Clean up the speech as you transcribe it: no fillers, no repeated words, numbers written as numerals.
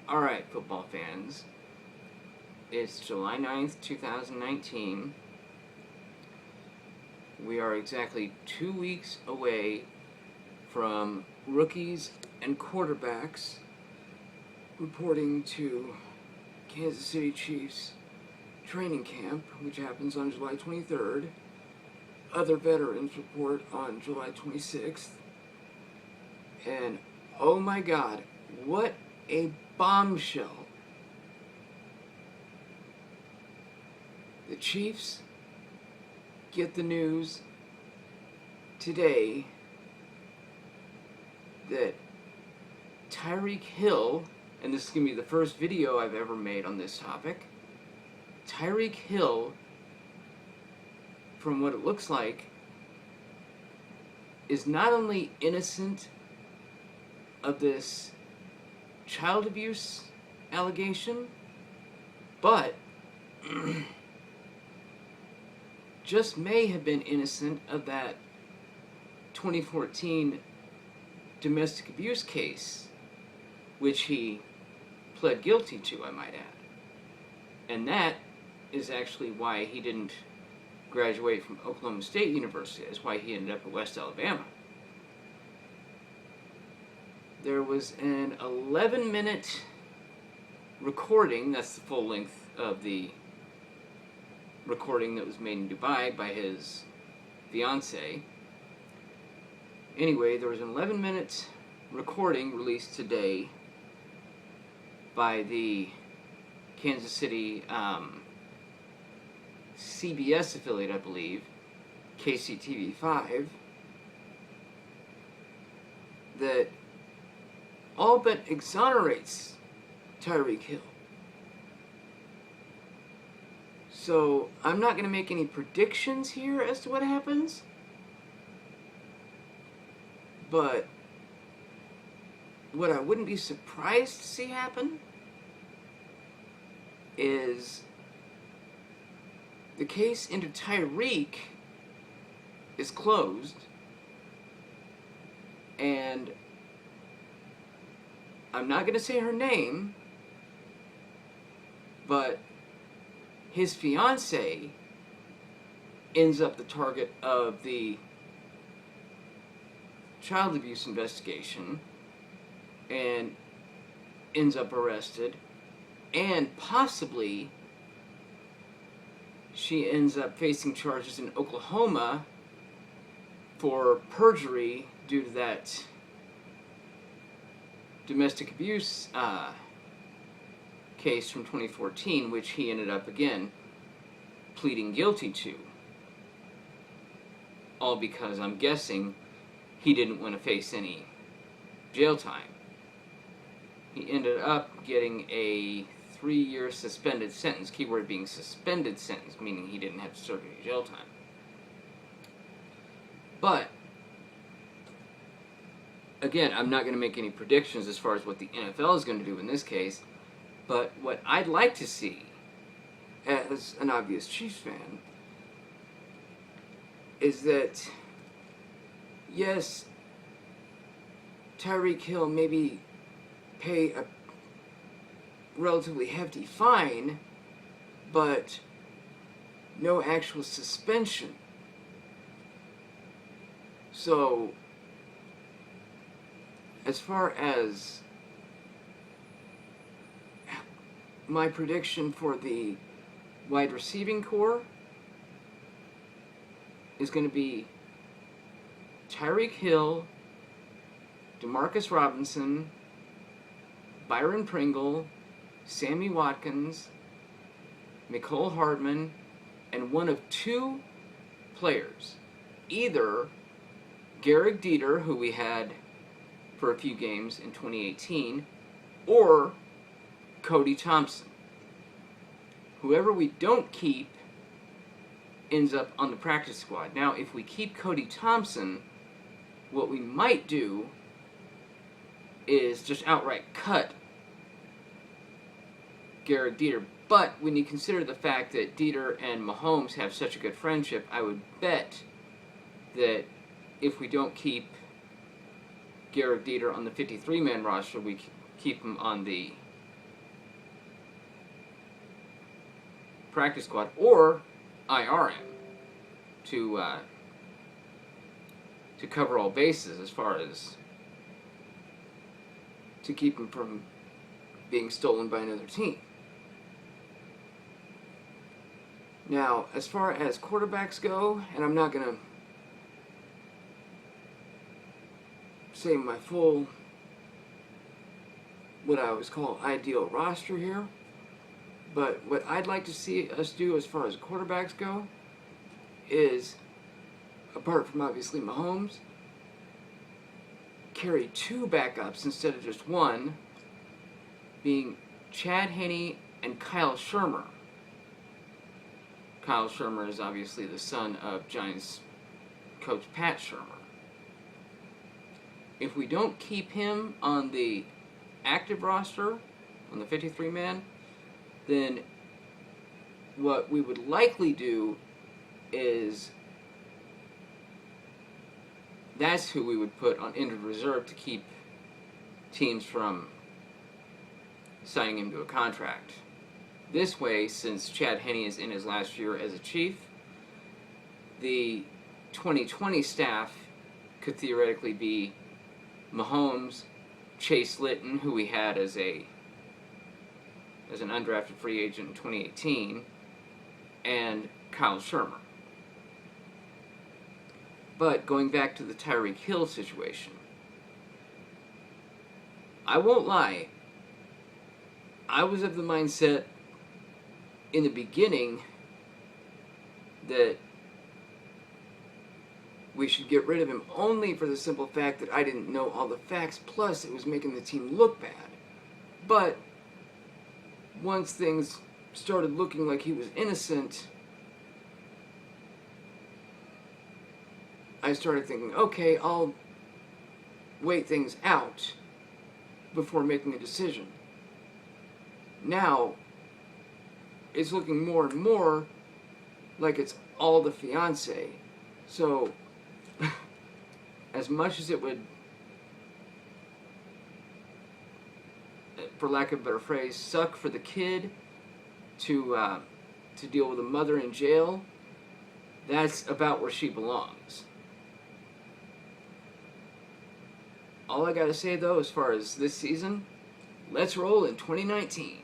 Alright, football fans. It's July 9th, 2019. We are exactly 2 weeks away from rookies and quarterbacks reporting to Kansas City Chiefs training camp, which happens on July 23rd. Other veterans report on July 26th. And oh my God, what a bombshell. The Chiefs get the news today that Tyreek Hill, and this is going to be the first video I've ever made on this topic, Tyreek Hill, from what it looks like, is not only innocent of this child abuse allegation, but just may have been innocent of that 2014 domestic abuse case, which he pled guilty to, I might add. And that is actually why he didn't graduate from Oklahoma State University. That's why he ended up at West Alabama. There was an 11-minute recording, that's the full length of the recording that was made in Dubai by his fiancée. Anyway, there was an 11-minute recording released today by the Kansas City CBS affiliate, I believe, KCTV5, that all but exonerates Tyreek Hill. So, I'm not going to make any predictions here as to what happens, but what I wouldn't be surprised to see happen is the case into Tyreek is closed, and I'm not going to say her name, but his fiancée ends up the target of the child abuse investigation and ends up arrested, and possibly she ends up facing charges in Oklahoma for perjury due to that domestic abuse case from 2014, which he ended up, again, pleading guilty to. All because, I'm guessing, he didn't want to face any jail time. He ended up getting a 3-year suspended sentence, keyword being suspended sentence, meaning he didn't have to serve any jail time. But, again, I'm not going to make any predictions as far as what the NFL is going to do in this case, but what I'd like to see, as an obvious Chiefs fan, is that, yes, Tyreek Hill maybe pay a relatively hefty fine, but no actual suspension. So, as far as my prediction for the wide receiving core is going to be Tyreek Hill, Demarcus Robinson, Byron Pringle, Sammy Watkins, Mecole Hardman, and one of two players. Either Garrett Dieter, who we had for a few games in 2018, or Cody Thompson. Whoever we don't keep ends up on the practice squad. Now, if we keep Cody Thompson, what we might do is just outright cut Garrett Dieter. But when you consider the fact that Dieter and Mahomes have such a good friendship, I would bet that if we don't keep Garrett Dieter on the 53-man roster, we keep him on the practice squad or IR him to cover all bases as far as to keep him from being stolen by another team. Now, as far as quarterbacks go, and I'm not going to say my full, what I always call ideal roster here, but what I'd like to see us do as far as quarterbacks go is, apart from obviously Mahomes, carry 2 backups instead of just 1, being Chad Henne and Kyle Shermer. Kyle Shermer is obviously the son of Giants coach Pat Shermer. If we don't keep him on the active roster, on the 53-man, then what we would likely do is that's who we would put on injured reserve to keep teams from signing him to a contract. This way, since Chad Henne is in his last year as a Chief, the 2020 staff could theoretically be Mahomes, Chase Litton, who we had as an undrafted free agent in 2018, and Kyle Shermer. But going back to the Tyreek Hill situation, I won't lie, I was of the mindset in the beginning that we should get rid of him only for the simple fact that I didn't know all the facts, plus it was making the team look bad. But once things started looking like he was innocent, I started thinking, okay, I'll wait things out before making a decision. Now, it's looking more and more like it's all the fiancé. So, as much as it would, for lack of a better phrase, suck for the kid to deal with a mother in jail, that's about where she belongs. All I gotta say, though, as far as this season, let's roll in 2019.